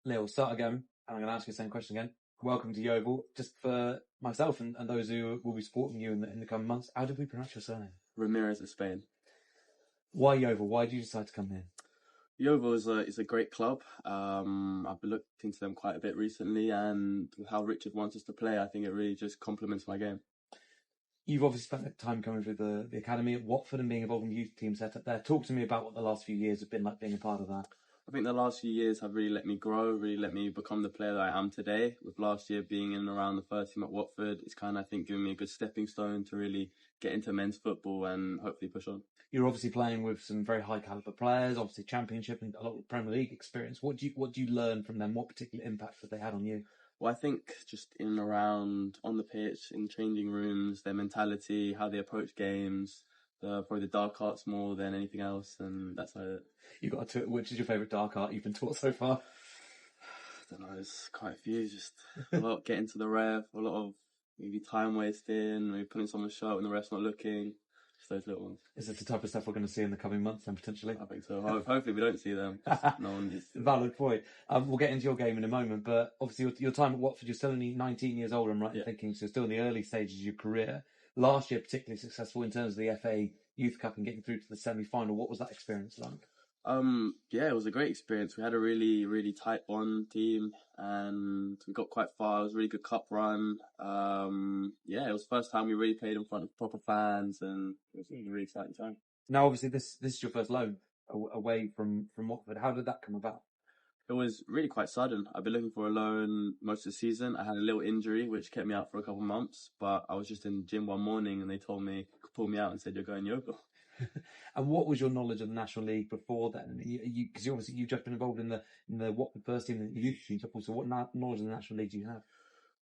Leo, we'll start again, and I'm going to ask you the same question again. Welcome to Yeovil. Just for myself and those who will be supporting you in the coming months, how did we pronounce your surname? Ramirez-Espain. Why Yeovil? Why did you decide to come here? Yeovil is a great club. I've been looking into them quite a bit recently, and with how Richard wants us to play, I think it really just complements my game. You've obviously spent time coming through the academy at Watford and being involved in the youth team setup there. Talk to me about what the last few years have been like being a part of that. I think the last few years have really let me grow, really let me become the player that I am today. With last year being in and around the first team at Watford, it's kind of, I think, giving me a good stepping stone to really get into men's football and hopefully push on. You're obviously playing with some very high caliber players, obviously Championship and a lot of Premier League experience. What do you learn from them? What particular impact have they had on you? Well, I think just in and around, on the pitch, in changing rooms, their mentality, how they approach games, probably the dark arts more than anything else, and that's how it. You got which is your favourite dark art you've been taught so far? I don't know, there's quite a few, just a lot getting to the ref, a lot of maybe time wasting, maybe putting someone's shirt when the ref's not looking, just those little ones. Is this the type of stuff we're going to see in the coming months then, potentially? I think so. Hopefully we don't see them. No one needs to. Valid point. We'll get into your game in a moment, but obviously your time at Watford, you're still only 19 years old, I'm right in thinking, so still in the early stages of your career. Last year, particularly successful in terms of the FA Youth Cup and getting through to the semi-final. What was that experience like? It was a great experience. We had a really, really tight bond team and we got quite far. It was a really good cup run. It was the first time we really played in front of proper fans and it was a really exciting time. Now, obviously, this is your first loan away from Watford. How did that come about? It was really quite sudden. I've been looking for a loan most of the season. I had a little injury which kept me out for a couple of months, but I was just in the gym one morning and they told me, pulled me out and said, "You're going Yeovil." And what was your knowledge of the National League before then? Because you've just been involved in the Watford first team, the youth team. So what knowledge of the National League do you have?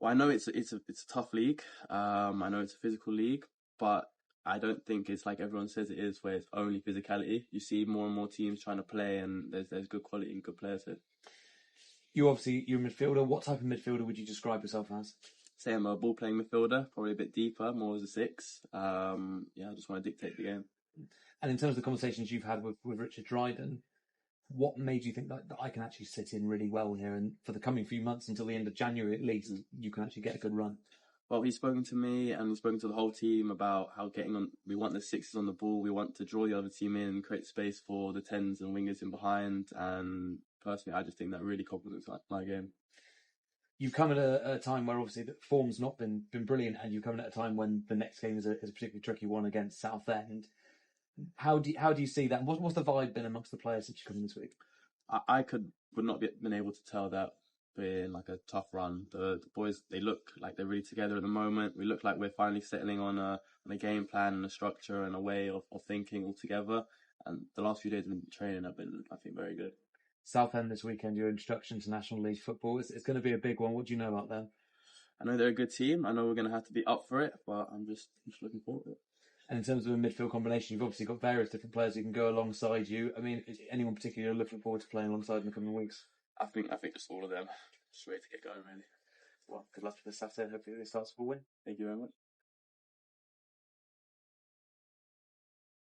Well, I know it's a tough league. I know it's a physical league, but I don't think it's like everyone says it is, where it's only physicality. You see more and more teams trying to play, and there's good quality and good players here. You're a midfielder. What type of midfielder would you describe yourself as? Say I'm a ball-playing midfielder, probably a bit deeper, more as a 6. I just want to dictate the game. And in terms of the conversations you've had with Richard Dryden, what made you think that I can actually sit in really well here, and for the coming few months until the end of January at least, you can actually get a good run? Well, he's spoken to me and he's spoken to the whole team about how we want the 6s on the ball, we want to draw the other team in, create space for the 10s and wingers in behind, and personally I just think that really complements my game. You've come at a time where obviously the form's not been brilliant, and you've come at a time when the next game is a particularly tricky one against Southend. How do you see that? What's the vibe been amongst the players since you come in this week? I would not been able to tell that being like a tough run. The boys, they look like they're really together at the moment. We look like we're finally settling on a game plan and a structure and a way of thinking all together. And the last few days of training have been, I think, very good. Southend this weekend, your introduction to National League football. It's going to be a big one. What do you know about them? I know they're a good team. I know we're going to have to be up for it, but I'm just looking forward to it. And in terms of a midfield combination, you've obviously got various different players who can go alongside you. I mean, is anyone particularly you're looking forward to playing alongside in the coming weeks? I think just all of them. Just ready to get going, really. Well, good luck for this Saturday. Hopefully it starts with a win. Thank you very much.